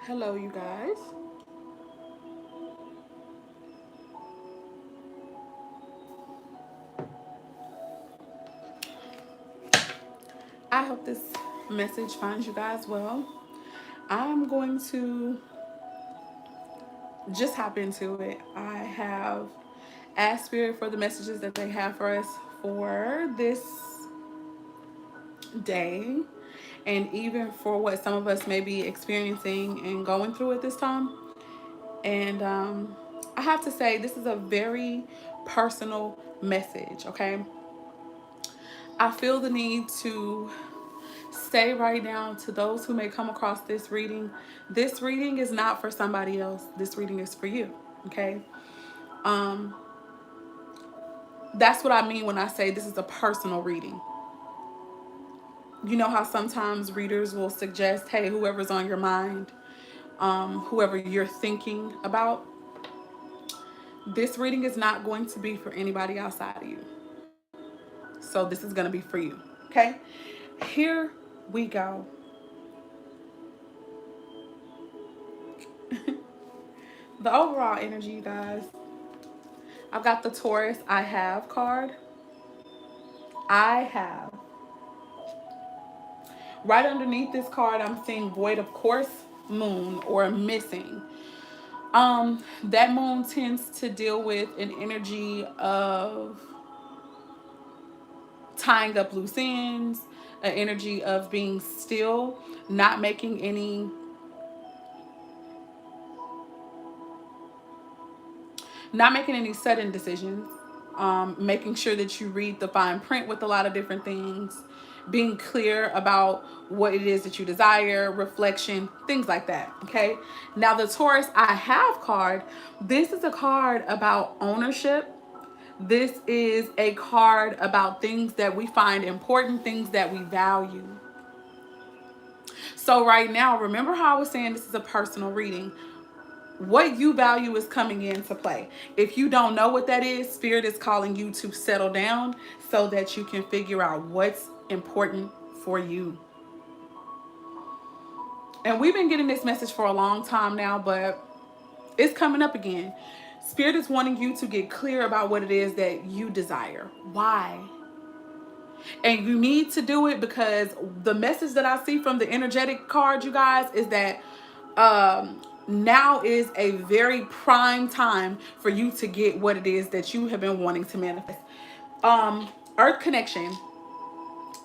Hello, you guys. I hope this message finds you guys well. I'm going to just hop into it. I have asked Spirit for the messages that they have for us for this day, and even for what some of us may be experiencing and going through at this time. And I have to say, this is a very personal message, okay? I feel the need to say right now to those who may come across this reading is not for somebody else. This reading is for you, okay? Um, that's what I mean when I say this is a personal reading. You know how sometimes readers will suggest, hey, whoever's on your mind, whoever you're thinking about, this reading is not going to be for anybody outside of you. So this is going to be for you, okay? Here we go. The overall energy, you guys. I've got the Taurus I have card. I have. Right underneath this card, I'm seeing void of course, moon, or missing. That moon tends to deal with an energy of tying up loose ends, an energy of being still, not making any sudden decisions, making sure that you read the fine print with a lot of different things, being clear about what it is that you desire, reflection, things like that. Okay. Now, the Taurus I have card, this is a card about ownership. This is a card about things that we find important, things that we value. So, right now, remember how I was saying this is a personal reading? What you value is coming into play. If you don't know what that is, Spirit is calling you to settle down so that you can figure out what's important for you. And we've been getting this message for a long time now, but it's coming up again. Spirit is wanting you to get clear about what it is that you desire. Why? And you need to do it because the message that I see from the energetic card, you guys, is that now is a very prime time for you to get what it is that you have been wanting to manifest. Earth connection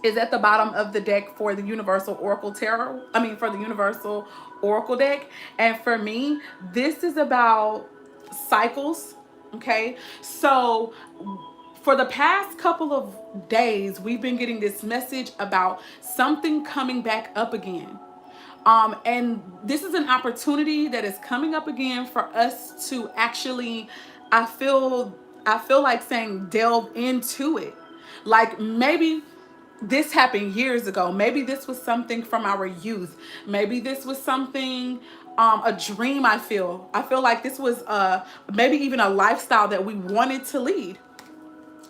is at the bottom of the deck for the Universal Oracle Tarot. For the Universal Oracle deck. And for me, this is about cycles. Okay. So for the past couple of days, we've been getting this message about something coming back up again. And this is an opportunity that is coming up again for us to actually, I feel like saying, delve into it. Like maybe this happened years ago. Maybe this was something from our youth. Maybe this was something, a dream. I feel like this was maybe even a lifestyle that we wanted to lead,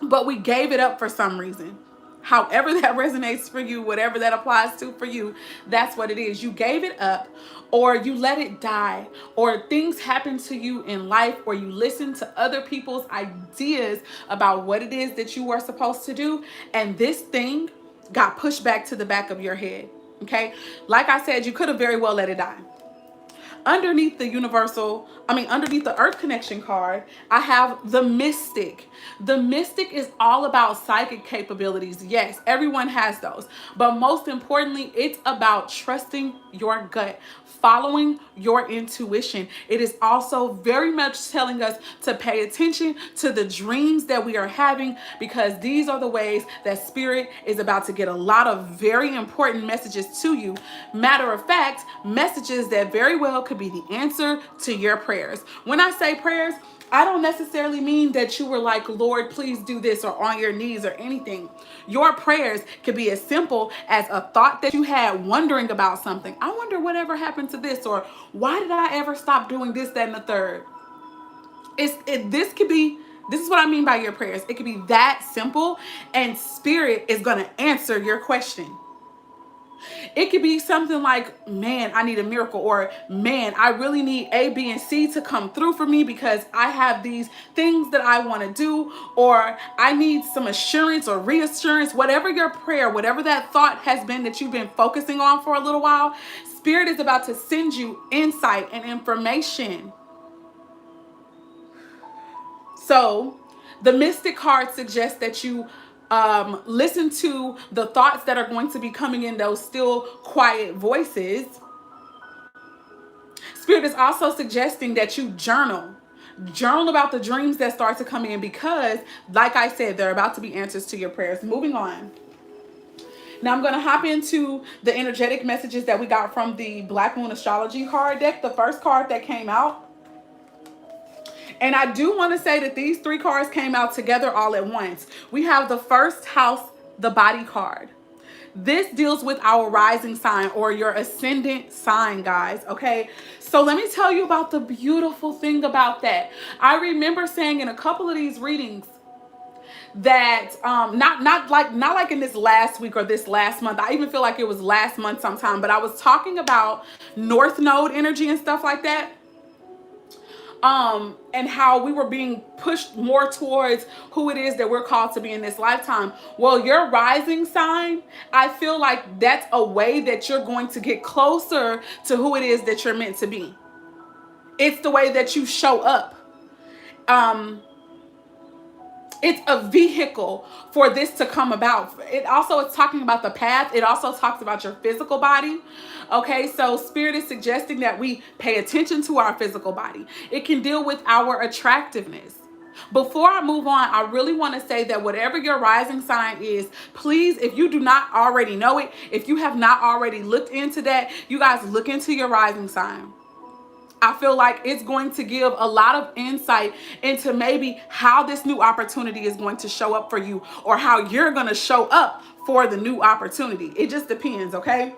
but we gave it up for some reason. However that resonates for you, whatever that applies to for you, that's what it is. You gave it up, or you let it die, or things happen to you in life, or you listen to other people's ideas about what it is that you were supposed to do, and this thing got pushed back to the back of your head. Okay? Like I said, you could have very well let it die. Underneath underneath the Earth Connection card, I have the Mystic. The Mystic is all about psychic capabilities. Yes, everyone has those. But most importantly, it's about trusting your gut, following your intuition. It is also very much telling us to pay attention to the dreams that we are having, because these are the ways that Spirit is about to get a lot of very important messages to you. Matter of fact, messages that very well could be the answer to your prayers. When I say prayers, I don't necessarily mean that you were like, Lord, please do this, or on your knees or anything. Your prayers could be as simple as a thought that you had wondering about something. I wonder whatever happened to this, or why did I ever stop doing this, that, and the third? This is what I mean by your prayers. It could be that simple, and Spirit is going to answer your question. It could be something like, man, I need a miracle, or man, I really need A, B, and C to come through for me because I have these things that I want to do, or I need some assurance or reassurance. Whatever your prayer, whatever that thought has been that you've been focusing on for a little while, Spirit is about to send you insight and information. So the Mystic card suggests that you listen to the thoughts that are going to be coming in, those still quiet voices. Spirit is also suggesting that you journal. Journal about the dreams that start to come in because, like I said, they're about to be answers to your prayers. Moving on. Now I'm going to hop into the energetic messages that we got from the Black Moon Astrology card deck, the first card that came out. And I do want to say that these three cards came out together all at once. We have the first house, the body card. This deals with our rising sign or your ascendant sign, guys. Okay. So let me tell you about the beautiful thing about that. I remember saying in a couple of these readings that not like in this last week or this last month. I even feel like it was last month sometime, but I was talking about North Node energy and stuff like that. And how we were being pushed more towards who it is that we're called to be in this lifetime. Well, your rising sign, I feel like that's a way that you're going to get closer to who it is that you're meant to be. It's the way that you show up. It's a vehicle for this to come about. It also is talking about the path. It also talks about your physical body. Okay, so Spirit is suggesting that we pay attention to our physical body. It can deal with our attractiveness. Before I move on, I really want to say that whatever your rising sign is, please, if you do not already know it, if you have not already looked into that, you guys look into your rising sign. I feel like it's going to give a lot of insight into maybe how this new opportunity is going to show up for you, or how you're going to show up for the new opportunity. It just depends, okay?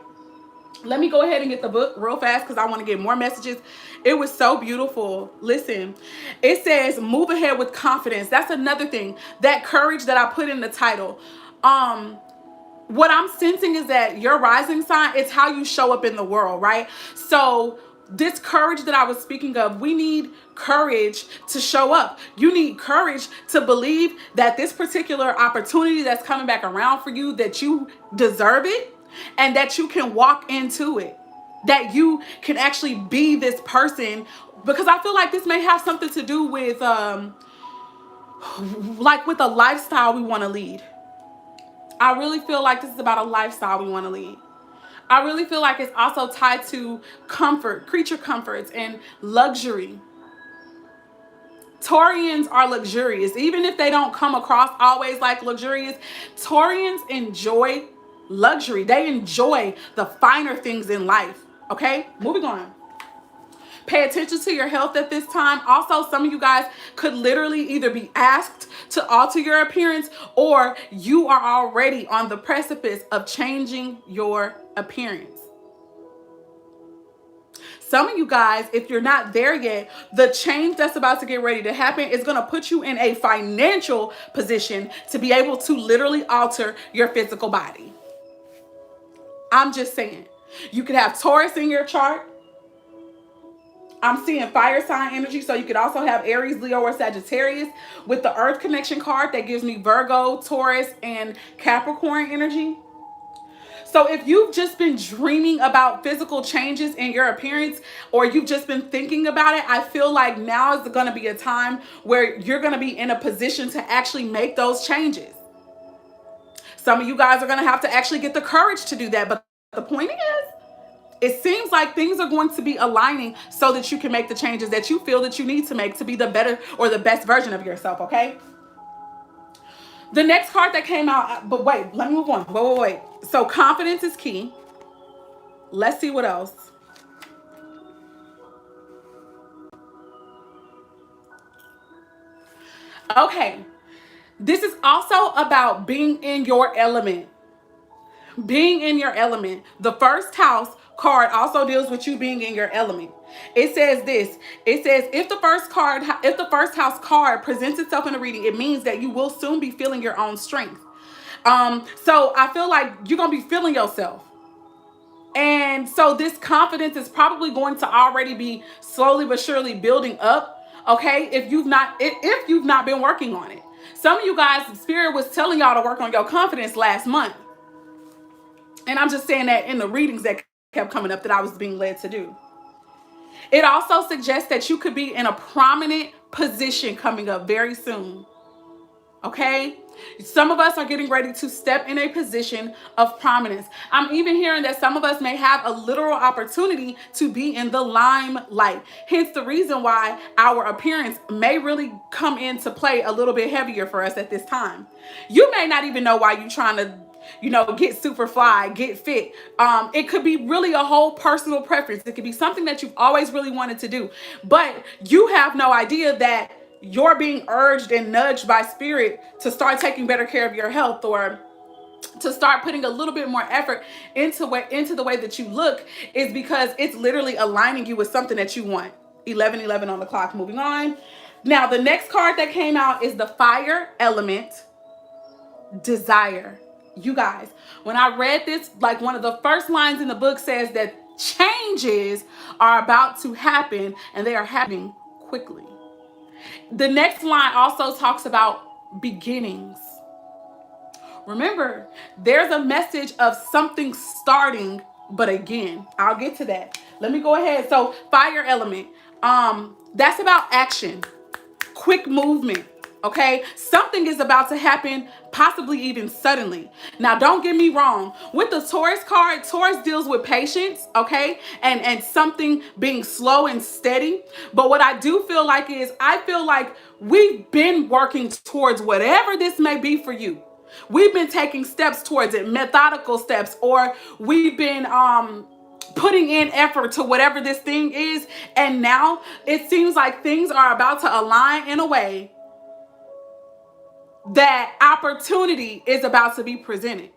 Let me go ahead and get the book real fast because I want to get more messages. It was so beautiful. Listen, it says move ahead with confidence. That's another thing. That courage that I put in the title. What I'm sensing is that your rising sign, it's how you show up in the world, right? So this courage that I was speaking of, we need courage to show up. You need courage to believe that this particular opportunity that's coming back around for you, that you deserve it and that you can walk into it, that you can actually be this person. Because I feel like this may have something to do with like with a lifestyle we want to lead. I really feel like this is about a lifestyle we want to lead. I really feel like it's also tied to comfort, creature comforts, and luxury. Taurians are luxurious. Even if they don't come across always like luxurious, Taurians enjoy luxury. They enjoy the finer things in life. Okay, moving on. Pay attention to your health at this time. Also, some of you guys could literally either be asked to alter your appearance, or you are already on the precipice of changing your appearance. Some of you guys, if you're not there yet, the change that's about to get ready to happen is going to put you in a financial position to be able to literally alter your physical body. I'm just saying. You could have Taurus in your chart. I'm seeing fire sign energy, so you could also have Aries, Leo, or Sagittarius. With the Earth connection card, that gives me Virgo, Taurus, and Capricorn energy. So if you've just been dreaming about physical changes in your appearance, or you've just been thinking about it, I feel like now is going to be a time where you're going to be in a position to actually make those changes. Some of you guys are going to have to actually get the courage to do that. But the point is, it seems like things are going to be aligning so that you can make the changes that you feel that you need to make to be the better or the best version of yourself, okay? The next card that came out, but wait, let me move on. Wait. So confidence is key. Let's see what else. Okay. This is also about being in your element. Being in your element. The first house card also deals with you being in your element. It says this. It says if the first house card presents itself in a reading, it means that you will soon be feeling your own strength. So I feel like you're gonna be feeling yourself. And so this confidence is probably going to already be slowly but surely building up, okay, if you've not been working on it. Some of you guys, Spirit was telling y'all to work on your confidence last month. And I'm just saying that in the readings that kept coming up that I was being led to do. It also suggests that you could be in a prominent position coming up very soon. Okay? Some of us are getting ready to step in a position of prominence. I'm even hearing that some of us may have a literal opportunity to be in the limelight. Hence the reason why our appearance may really come into play a little bit heavier for us at this time. You may not even know why you're trying to get super fly, get fit. It could be really a whole personal preference. It could be something that you've always really wanted to do, but you have no idea that you're being urged and nudged by Spirit to start taking better care of your health, or to start putting a little bit more effort into the way that you look, is because it's literally aligning you with something that you want. 11:11 on the clock. Moving on. Now, the next card that came out is the fire element, desire. You guys, when I read this, like, one of the first lines in the book says that changes are about to happen, and they are happening quickly. The next line also talks about beginnings. Remember, there's a message of something starting, but again, I'll get to that. Let me go ahead. So, fire element, that's about action, quick movement. Okay, something is about to happen, possibly even suddenly. Now, don't get me wrong. With the Taurus card, Taurus deals with patience, okay, and something being slow and steady. But what I do feel like is, I feel like we've been working towards whatever this may be for you. We've been taking steps towards it, methodical steps, or we've been putting in effort to whatever this thing is. And now it seems like things are about to align in a way that opportunity is about to be presented.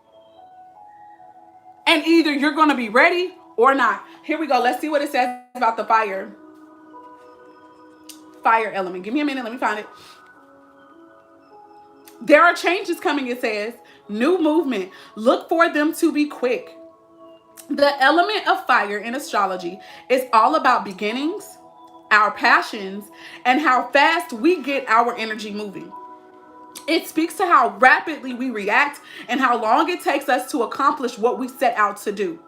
And either you're going to be ready or not. Here we go. Let's see what it says about the fire element. Give me a minute. Let me find it. There are changes coming, it says. New movement. Look for them to be quick. The element of fire in astrology is all about beginnings, our passions, and how fast we get our energy moving. It speaks to how rapidly we react and how long it takes us to accomplish what we set out to do.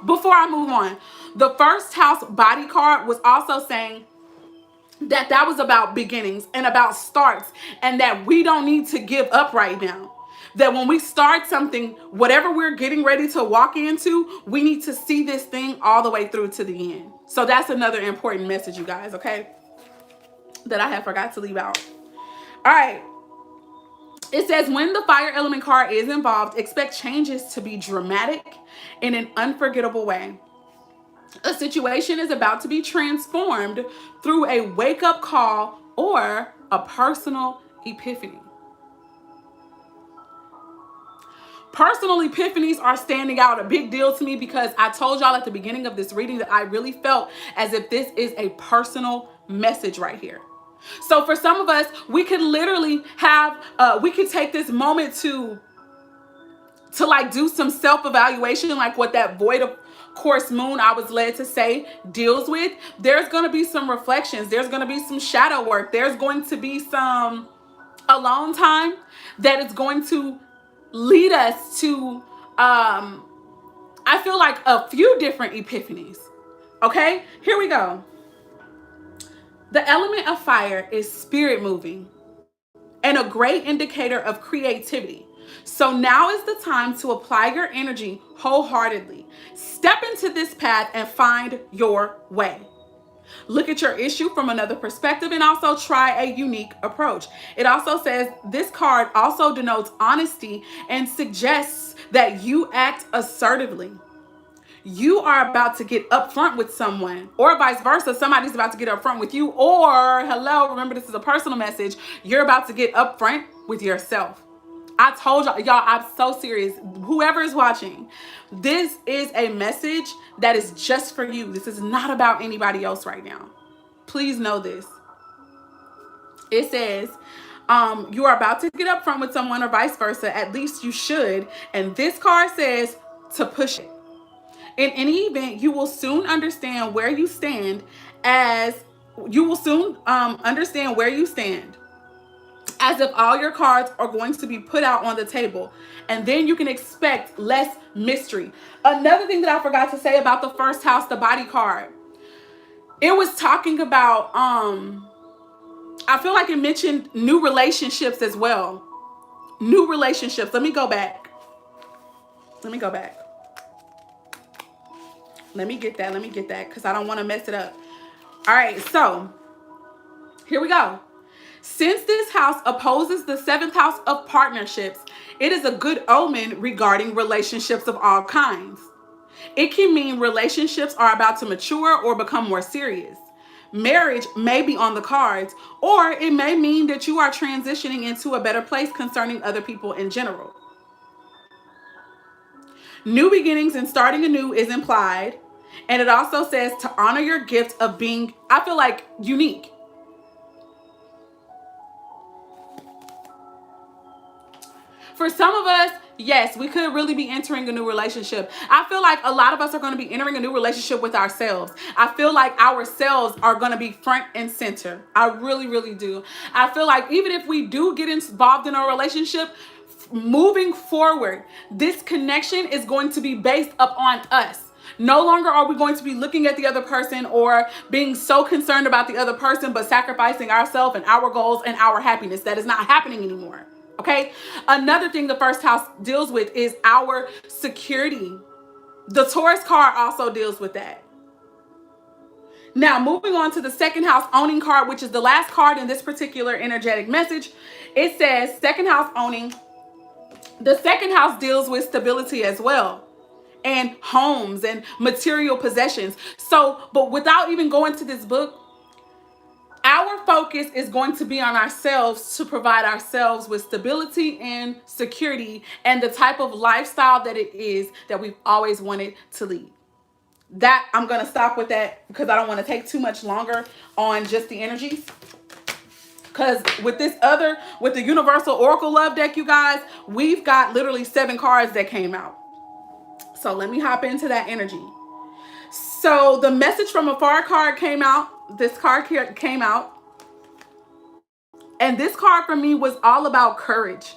Before I move on, the first house body card was also saying that was about beginnings and about starts, and that we don't need to give up right now. That when we start something, whatever we're getting ready to walk into, we need to see this thing all the way through to the end. So that's another important message, you guys, okay, that I have forgot to leave out. All right. It says, when the fire element card is involved, expect changes to be dramatic in an unforgettable way. A situation is about to be transformed through a wake-up call or a personal epiphany. Personal epiphanies are standing out a big deal to me, because I told y'all at the beginning of this reading that I really felt as if this is a personal message right here. So for some of us, we could literally have, we could take this moment to like do some self-evaluation, like what that void of course moon, I was led to say, deals with. There's going to be some reflections. There's going to be some shadow work. There's going to be some alone time that is going to lead us to, I feel like, a few different epiphanies. Okay, here we go. The element of fire is spirit moving and a great indicator of creativity. So now is the time to apply your energy wholeheartedly. Step into this path and find your way. Look at your issue from another perspective and also try a unique approach. It also says this card also denotes honesty and suggests that you act assertively. You are about to get upfront with someone, or vice versa. Somebody's about to get upfront with you, or hello, remember this is a personal message. You're about to get upfront with yourself. I told y'all, I'm so serious. Whoever is watching, this is a message that is just for you. This is not about anybody else right now. Please know this. It says, you are about to get upfront with someone, or vice versa. At least you should. And this card says to push it. In any event, you will soon understand where you stand as you will soon understand where you stand, as if all your cards are going to be put out on the table, and then you can expect less mystery. Another thing that I forgot to say about the first house, the body card, it was talking about I feel like it mentioned new relationships as well. New relationships. Let me go back. Let me go back. Let me get that. Let me get that because I don't want to mess it up. All right, so here we go. Since this house opposes the seventh house of partnerships, it is a good omen regarding relationships of all kinds. It can mean relationships are about to mature or become more serious. Marriage may be on the cards, or it may mean that you are transitioning into a better place concerning other people in general. New beginnings and starting anew is implied. And it also says to honor your gift of being, I feel like, unique. For some of us, yes, we could really be entering a new relationship. I feel like a lot of us are going to be entering a new relationship with ourselves. I feel like ourselves are going to be front and center. I really, really do. I feel like even if we do get involved in a relationship, moving forward, this connection is going to be based upon us. No longer are we going to be looking at the other person or being so concerned about the other person, but sacrificing ourselves and our goals and our happiness. That is not happening anymore. Okay. Another thing the first house deals with is our security. The Taurus card also deals with that. Now, moving on to the second house owning card, which is the last card in this particular energetic message. It says second house owning. The second house deals with stability as well, and homes and material possessions. So, but without even going to this book, our focus is going to be on ourselves to provide ourselves with stability and security and the type of lifestyle that it is that we've always wanted to lead. That I'm going to stop with that because I don't want to take too much longer on just the energies. Because with the Universal Oracle Love deck, you guys, we've got literally 7 cards that came out. So let me hop into that energy. So the message from afar card came out. This card came out. And this card for me was all about courage.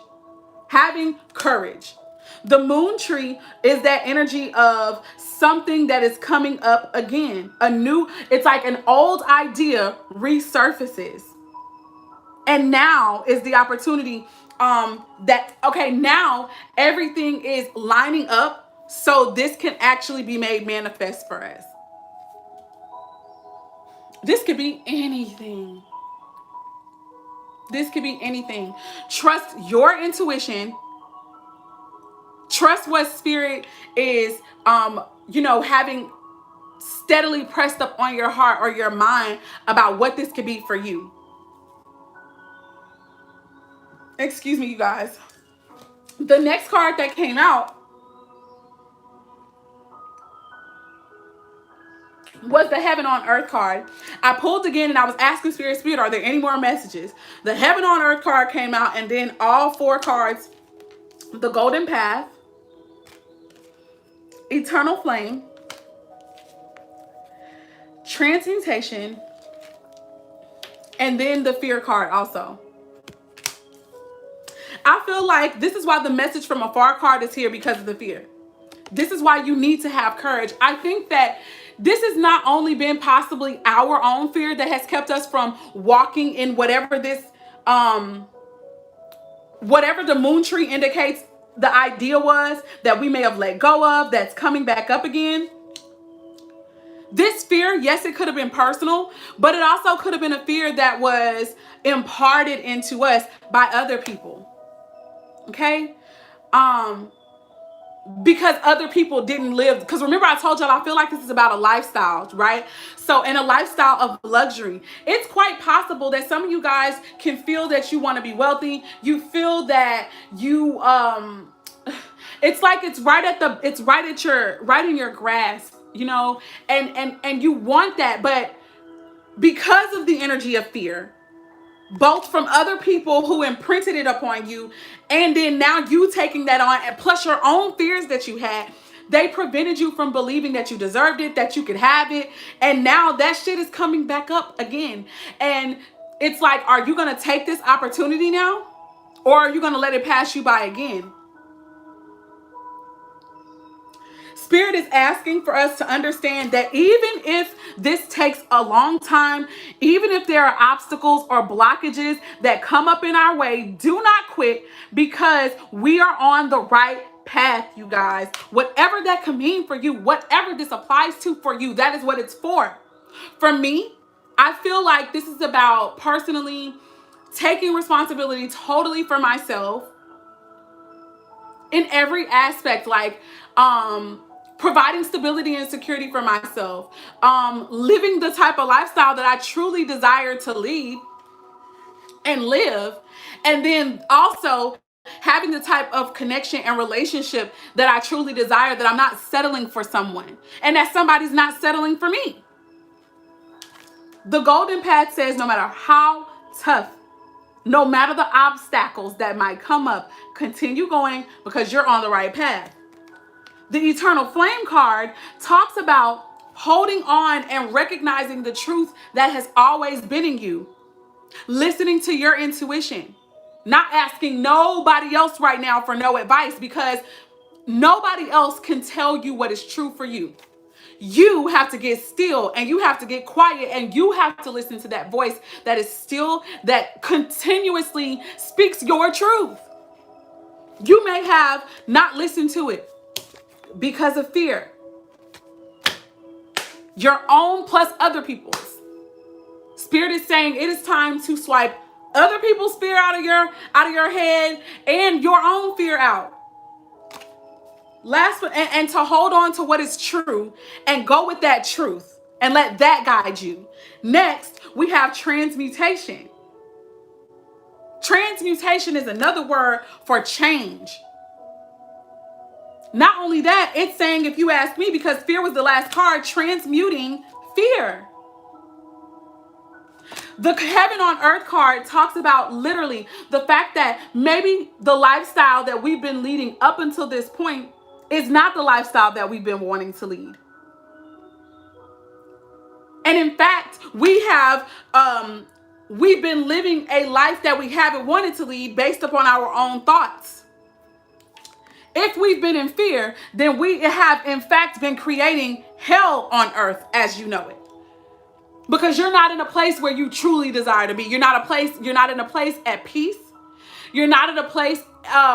Having courage. The moon tree is that energy of something that is coming up again. It's like an old idea resurfaces. And now is the opportunity now everything is lining up so this can actually be made manifest for us. This could be anything. This could be anything. Trust your intuition. Trust what spirit is, having steadily pressed up on your heart or your mind about what this could be for you. Excuse me, you guys. The next card that came out was the Heaven on Earth card. I pulled again and I was asking Spirit, are there any more messages? The Heaven on Earth card came out, and then all 4 cards, the Golden Path, Eternal Flame, Transmutation, and then the Fear card also. I feel like this is why the message from afar card is here, because of the fear. This is why you need to have courage. I think that this has not only been possibly our own fear that has kept us from walking in whatever the moon tree indicates the idea was that we may have let go of, that's coming back up again. This fear, yes, it could have been personal, but it also could have been a fear that was imparted into us by other people. Okay? Because other people didn't live. Because remember, I told y'all, I feel like this is about a lifestyle, right? So in a lifestyle of luxury, it's quite possible that some of you guys can feel that you want to be wealthy. You feel that you, it's like it's right in your grasp, and you want that, but because of the energy of fear, both from other people who imprinted it upon you, and then now you taking that on, and plus your own fears that you had, They prevented you from believing that you deserved it, that you could have it. And now that shit is coming back up again. And it's like, are you going to take this opportunity now? Or are you going to let it pass you by again? Spirit is asking for us to understand that even if this takes a long time, even if there are obstacles or blockages that come up in our way, do not quit, because we are on the right path, you guys. Whatever that can mean for you, whatever this applies to for you, that is what it's for. For me, I feel like this is about personally taking responsibility totally for myself in every aspect, like providing stability and security for myself, living the type of lifestyle that I truly desire to lead and live, and then also having the type of connection and relationship that I truly desire, that I'm not settling for someone and that somebody's not settling for me. The golden path says no matter how tough, no matter the obstacles that might come up, continue going, because you're on the right path. The Eternal Flame card talks about holding on and recognizing the truth that has always been in you. Listening to your intuition. Not asking nobody else right now for no advice, because nobody else can tell you what is true for you. You have to get still, and you have to get quiet, and you have to listen to that voice that is still, that continuously speaks your truth. You may have not listened to it because of fear. Your own plus other people's. Spirit is saying it is time to swipe other people's fear out of your head and your own fear out. And to hold on to what is true and go with that truth and let that guide you. Next, we have transmutation. Transmutation is another word for change. Not only that, it's saying, if you ask me, because fear was the last card, transmuting fear. The Heaven on Earth card talks about literally the fact that maybe the lifestyle that we've been leading up until this point is not the lifestyle that we've been wanting to lead. And in fact, we've been living a life that we haven't wanted to lead based upon our own thoughts. If we've been in fear, then we have in fact been creating hell on earth as you know it. Because you're not in a place where you truly desire to be. You're not in a place at peace. You're not in a place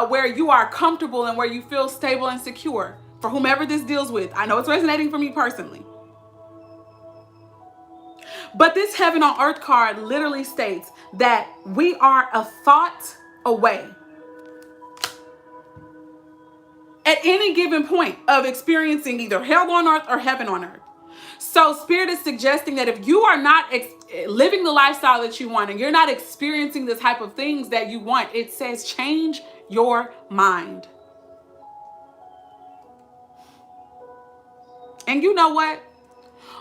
where you are comfortable and where you feel stable and secure. For whomever this deals with, I know it's resonating for me personally. But this Heaven on Earth card literally states that we are a thought away at any given point of experiencing either hell on earth or heaven on earth. So Spirit is suggesting that if you are not living the lifestyle that you want and you're not experiencing the type of things that you want, it says change your mind. And you know what?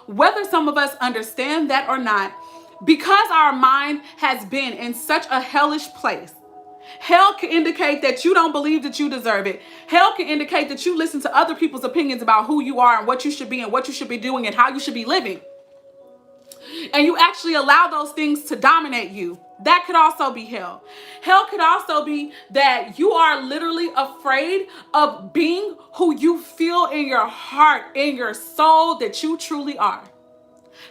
Whether some of us understand that or not, because our mind has been in such a hellish place, hell can indicate that you don't believe that you deserve it. Hell can indicate that you listen to other people's opinions about who you are and what you should be and what you should be doing and how you should be living. And you actually allow those things to dominate you. That could also be hell. Hell could also be that you are literally afraid of being who you feel in your heart, in your soul, that you truly are.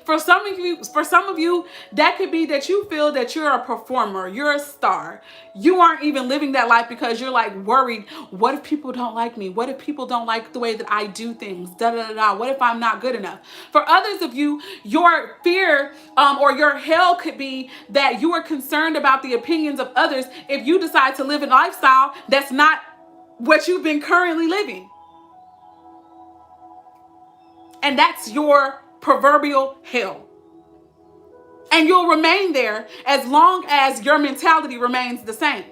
For some of you, that could be that you feel that you're a performer, you're a star. You aren't even living that life because you're like worried, what if people don't like me? What if people don't like the way that I do things? Da da da da. What if I'm not good enough? For others of you, your fear or your hell could be that you are concerned about the opinions of others if you decide to live a lifestyle that's not what you've been currently living. And that's your proverbial hell. And you'll remain there as long as your mentality remains the same.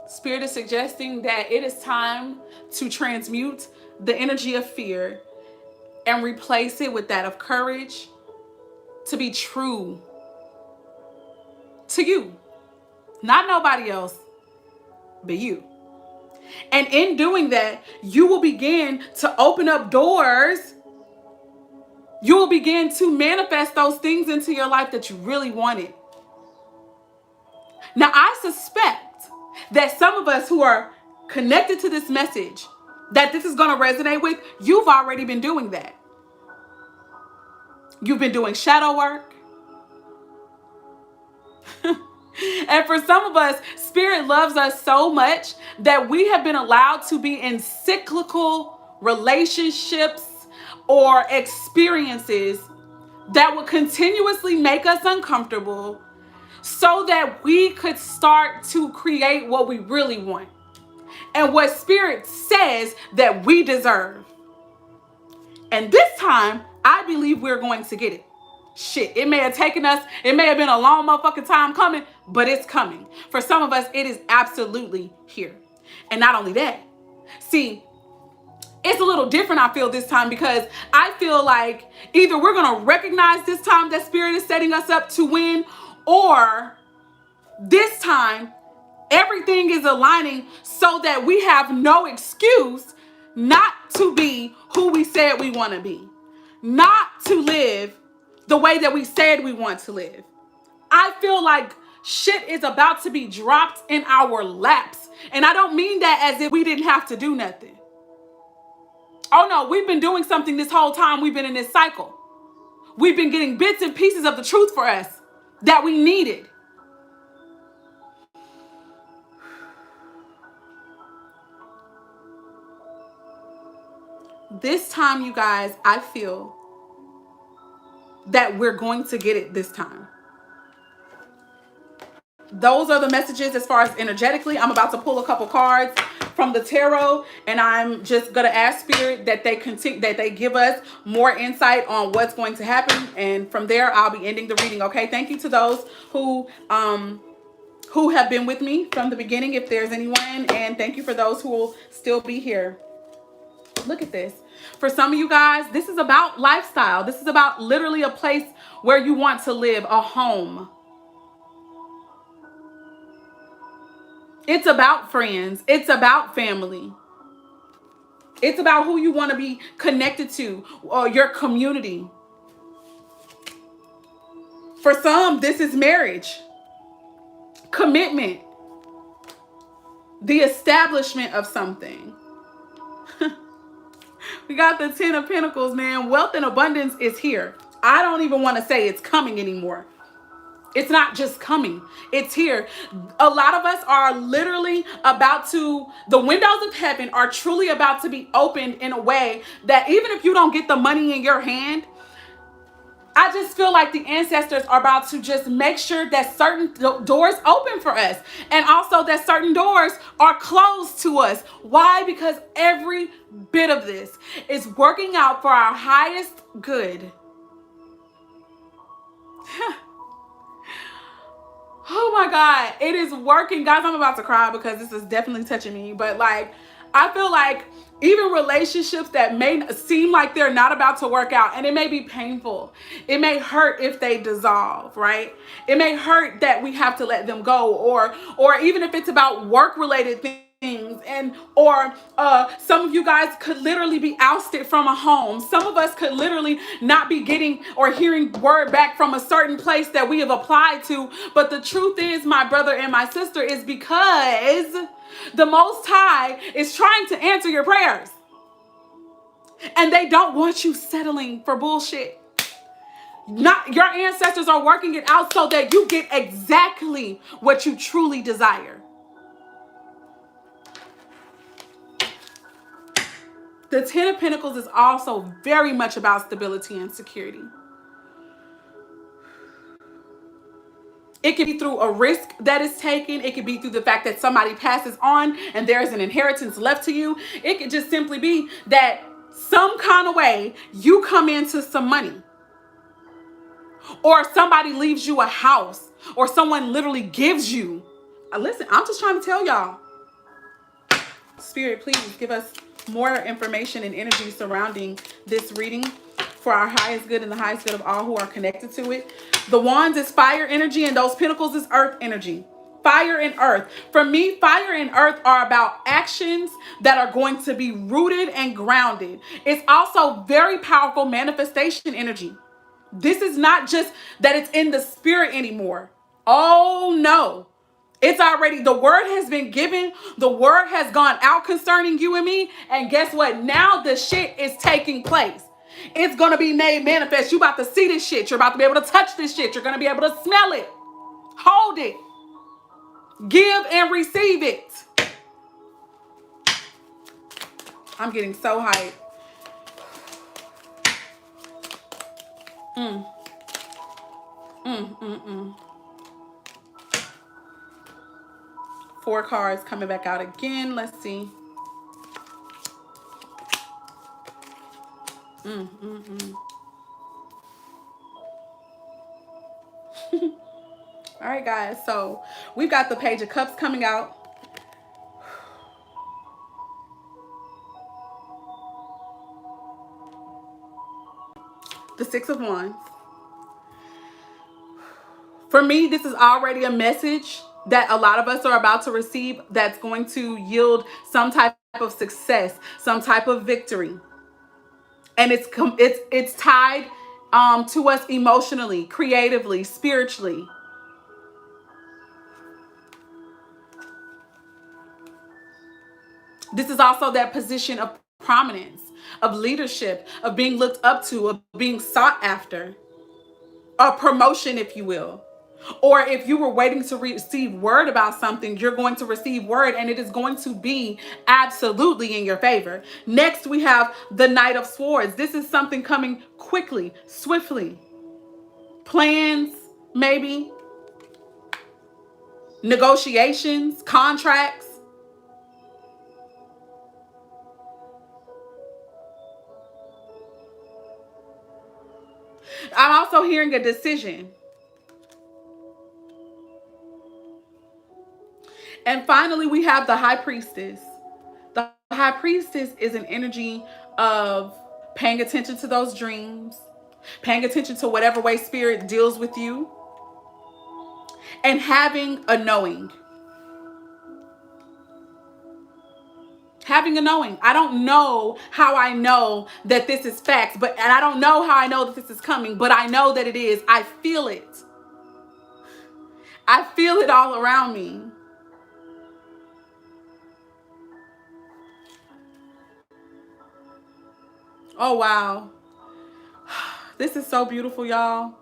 Spirit is suggesting that it is time to transmute the energy of fear and replace it with that of courage, to be true to you, not nobody else, but you. And in doing that, you will begin to open up doors. You will begin to manifest those things into your life that you really wanted. Now, I suspect that some of us who are connected to this message, that this is going to resonate with, you've already been doing that. You've been doing shadow work. And for some of us, Spirit loves us so much that we have been allowed to be in cyclical relationships or experiences that will continuously make us uncomfortable so that we could start to create what we really want and what Spirit says that we deserve. And this time, I believe we're going to get it. Shit, it may have taken us, it may have been a long motherfucking time coming, but it's coming. For some of us, it is absolutely here. And not only that, see, it's a little different, I feel, this time, because I feel like either we're going to recognize this time that Spirit is setting us up to win, or this time everything is aligning so that we have no excuse not to be who we said we want to be, not to live the way that we said we want to live. I feel like shit is about to be dropped in our laps. And I don't mean that as if we didn't have to do nothing. Oh no, we've been doing something this whole time we've been in this cycle. We've been getting bits and pieces of the truth for us that we needed. This time, you guys, I feel that we're going to get it this time. Those are the messages as far as energetically. I'm about to pull a couple cards from the tarot, and I'm just gonna ask Spirit that they continue, that they give us more insight on what's going to happen, and from there I'll be ending the reading. Okay, thank you to those who have been with me from the beginning, if there's anyone, and thank you for those who will still be here. Look at this. For some of you guys, this is about lifestyle. This is about literally a place where you want to live, a home. It's about friends. It's about family. It's about who you want to be connected to, or your community. For some, this is marriage, commitment, the establishment of something. We got the 10 of Pentacles, man. Wealth and abundance is here. I don't even want to say it's coming anymore. It's not just coming. It's here. A lot of us are literally about to, the windows of heaven are truly about to be opened in a way that even if you don't get the money in your hand, I just feel like the ancestors are about to just make sure that certain doors open for us, and also that certain doors are closed to us. Why? Because every bit of this is working out for our highest good. Oh my God, it is working. Guys, I'm about to cry because this is definitely touching me. But like, I feel like even relationships that may seem like they're not about to work out, and it may be painful. It may hurt if they dissolve, right? It may hurt that we have to let them go, or even if it's about work-related things. Or some of you guys could literally be ousted from a home. Some of us could literally not be getting or hearing word back from a certain place that we have applied to. But the truth is, my brother and my sister, is because the Most High is trying to answer your prayers, and they don't want you settling for bullshit. Not your ancestors are working it out so that you get exactly what you truly desire. The 10 of Pentacles is also very much about stability and security. It could be through a risk that is taken. It could be through the fact that somebody passes on and there is an inheritance left to you. It could just simply be that some kind of way you come into some money, or somebody leaves you a house, or someone literally gives you. Listen, I'm just trying to tell y'all. Spirit, please give us more information and energy surrounding this reading for our highest good and the highest good of all who are connected to it. The wands is fire energy, and those pentacles is earth energy. Fire and earth. For me, fire and earth are about actions that are going to be rooted and grounded. It's also very powerful manifestation energy. This is not just that it's in the spirit anymore. Oh no. It's already, the word has been given. The word has gone out concerning you and me. And guess what? Now the shit is taking place. It's going to be made manifest. You about to see this shit. You're about to be able to touch this shit. You're going to be able to smell it. Hold it. Give and receive it. I'm getting so hyped. Mm. Mm, mm, mm. 4 cards coming back out again. Let's see. Mm, mm, mm. All right, guys. So we've got the Page of Cups coming out. The 6 of Wands. For me, this is already a message that a lot of us are about to receive that's going to yield some type of success, some type of victory. And it's tied to us emotionally, creatively, spiritually. This is also that position of prominence, of leadership, of being looked up to, of being sought after, a promotion, if you will. Or if you were waiting to receive word about something, you're going to receive word, and it is going to be absolutely in your favor. Next, we have the Knight of Swords. This is something coming quickly, swiftly. Plans, maybe. Negotiations, contracts. I'm also hearing a decision. And finally, we have the High Priestess. The High Priestess is an energy of paying attention to those dreams, paying attention to whatever way spirit deals with you, and having a knowing. Having a knowing. I don't know how I know that this is facts, and I don't know how I know that this is coming, but I know that it is. I feel it. I feel it all around me. Oh, wow. This is so beautiful, y'all.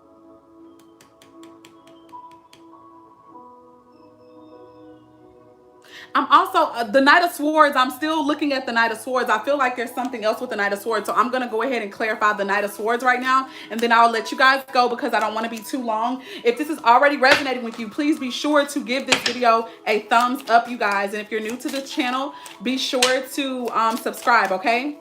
I'm also, the Knight of Swords, I'm still looking at the Knight of Swords. I feel like there's something else with the Knight of Swords. So I'm going to go ahead and clarify the Knight of Swords right now. And then I'll let you guys go because I don't want to be too long. If this is already resonating with you, please be sure to give this video a thumbs up, you guys. And if you're new to the channel, be sure to subscribe, okay?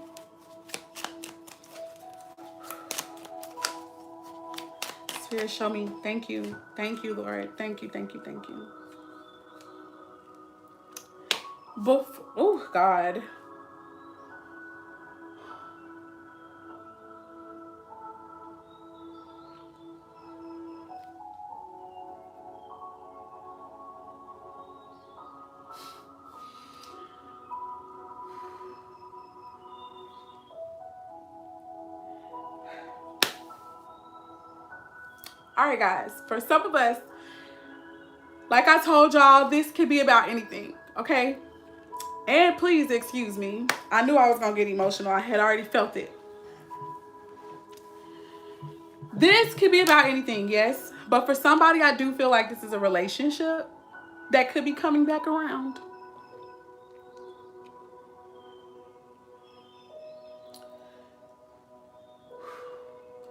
Spirit, show me. Thank you. Thank you, Lord. Thank you, thank you, thank you. Oh, God. All right, guys. For some of us, like I told y'all, this could be about anything, okay? And please excuse me. I knew I was going to get emotional. I had already felt it. This could be about anything, yes. But for somebody, I do feel like this is a relationship that could be coming back around.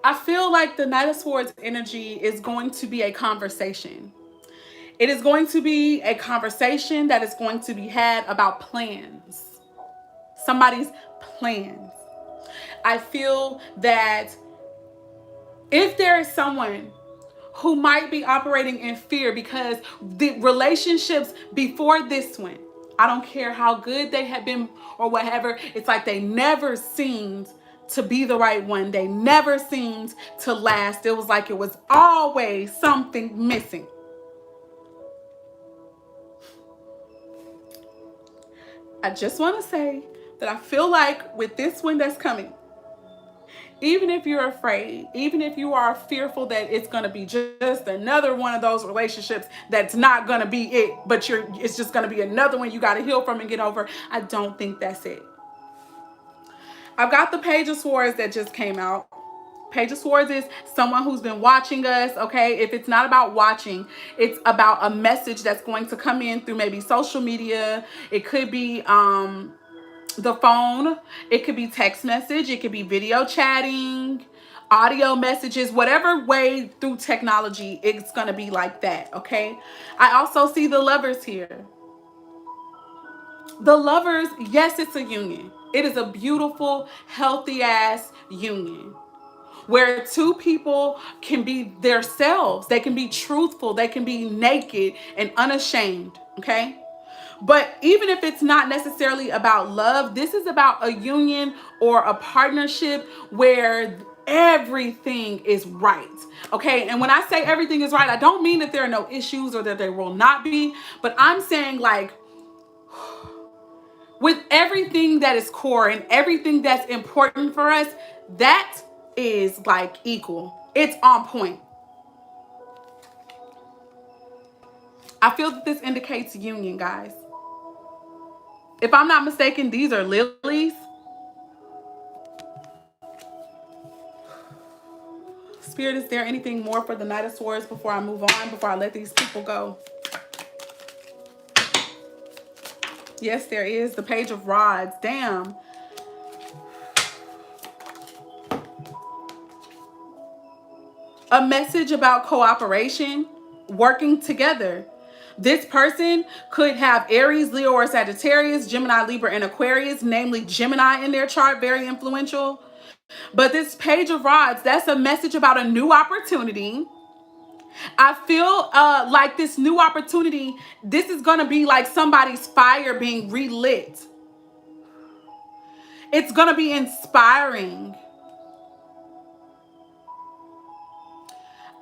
I feel like the Knight of Swords energy is going to be a conversation. It is going to be a conversation that is going to be had about plans. Somebody's plans. I feel that if there is someone who might be operating in fear because the relationships before this one, I don't care how good they have been or whatever, it's like they never seemed to be the right one. They never seemed to last. It was like it was always something missing. I just want to say that I feel like with this one that's coming, even if you're afraid, even if you are fearful that it's going to be just another one of those relationships that's not going to be it, but it's just going to be another one you got to heal from and get over, I don't think that's it. I've got the Page of Swords that just came out. Page of Swords is someone who's been watching us, okay? If it's not about watching, it's about a message that's going to come in through maybe social media. It could be the phone. It could be text message. It could be video chatting, audio messages, whatever way through technology, it's going to be like that, okay? I also see the Lovers here. The Lovers, yes, it's a union. It is a beautiful, healthy ass union where two people can be themselves. They can be truthful. They can be naked and unashamed. Okay. But even if it's not necessarily about love, this is about a union or a partnership where everything is right. Okay. And when I say everything is right, I don't mean that there are no issues or that there will not be, but I'm saying like, with everything that is core and everything that's important for us, that is like equal. It's on point. I feel that this indicates union, guys. If I'm not mistaken, these are lilies. Spirit, is there anything more for the Knight of Swords before I move on, before I let these people go? Yes, there is. The Page of Rods. Damn. A message about cooperation, working together. This person could have Aries, Leo, or Sagittarius, Gemini, Libra, and Aquarius, namely Gemini in their chart, very influential. But this Page of Rods, that's a message about a new opportunity. I feel like this new opportunity, this is going to be like somebody's fire being relit. It's going to be inspiring.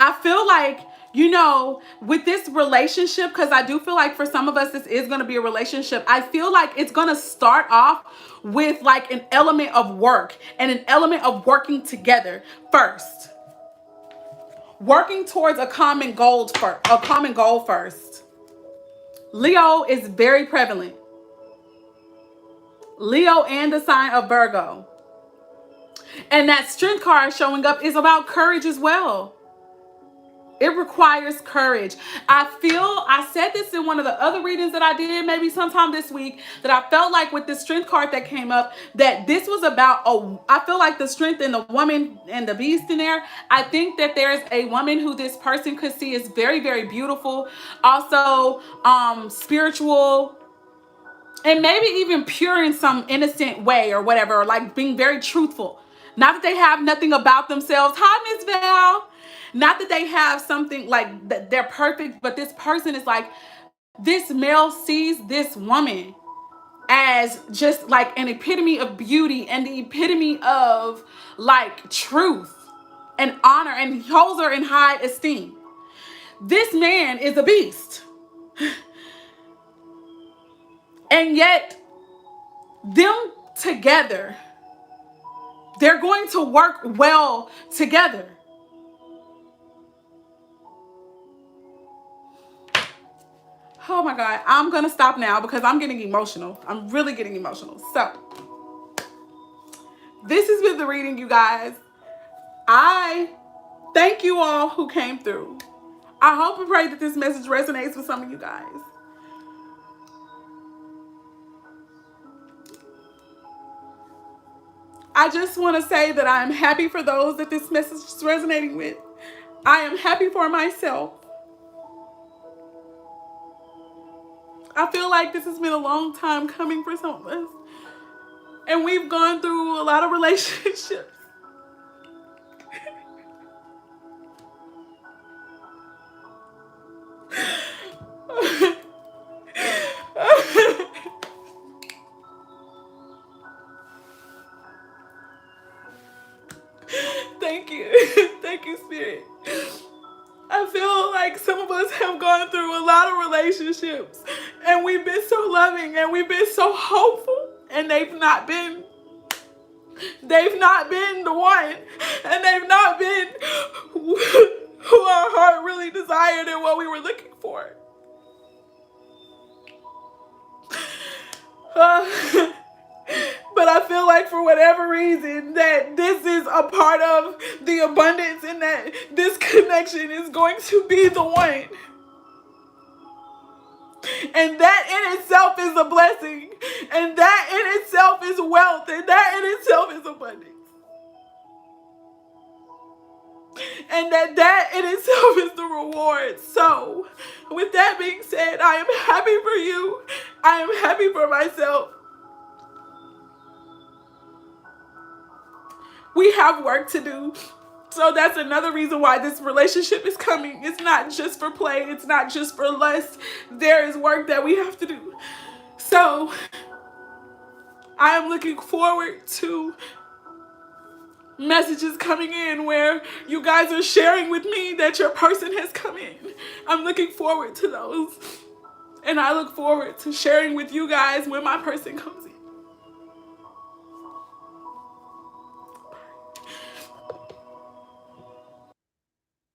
I feel like, you know, with this relationship, because I do feel like for some of us, this is going to be a relationship. I feel like it's going to start off with like an element of work and an element of working together first. Working towards a common goal first. Leo is very prevalent. Leo and the sign of Virgo. And that Strength card showing up is about courage as well. It requires courage. I said this in one of the other readings that I did maybe sometime this week, that I felt like with the Strength card that came up, that this was about, I feel like the Strength and the woman and the beast in there. I think that there's a woman who this person could see is very, very beautiful. Also, spiritual, and maybe even pure in some innocent way or whatever, or like being very truthful. Not that they have nothing about themselves. Hi, Miss Val. Not that they have something like that they're perfect, but this person is like, this male sees this woman as just like an epitome of beauty and the epitome of like truth and honor, and he holds her in high esteem. This man is a beast. And yet, them together, they're going to work well together. Oh my God, I'm going to stop now because I'm getting emotional. I'm really getting emotional. So, this has been the reading, you guys. I thank you all who came through. I hope and pray that this message resonates with some of you guys. I just want to say that I am happy for those that this message is resonating with. I am happy for myself. I feel like this has been a long time coming for some of us. And we've gone through a lot of relationships. Thank you. Thank you, Spirit. I feel like some of us have gone through a lot of relationships, And we've been so loving and we've been so hopeful, and they've not been the one, and they've not been who our heart really desired and what we were looking for. But I feel like for whatever reason that this is a part of the abundance, and that this connection is going to be the one. And that in itself is a blessing. And that in itself is wealth. And that in itself is abundance. And that in itself is the reward. So, with that being said, I am happy for you. I am happy for myself. We have work to do. So that's another reason why this relationship is coming. It's not just for play. It's not just for lust. There is work that we have to do. So I am looking forward to messages coming in where you guys are sharing with me that your person has come in. I'm looking forward to those. And I look forward to sharing with you guys when my person comes in.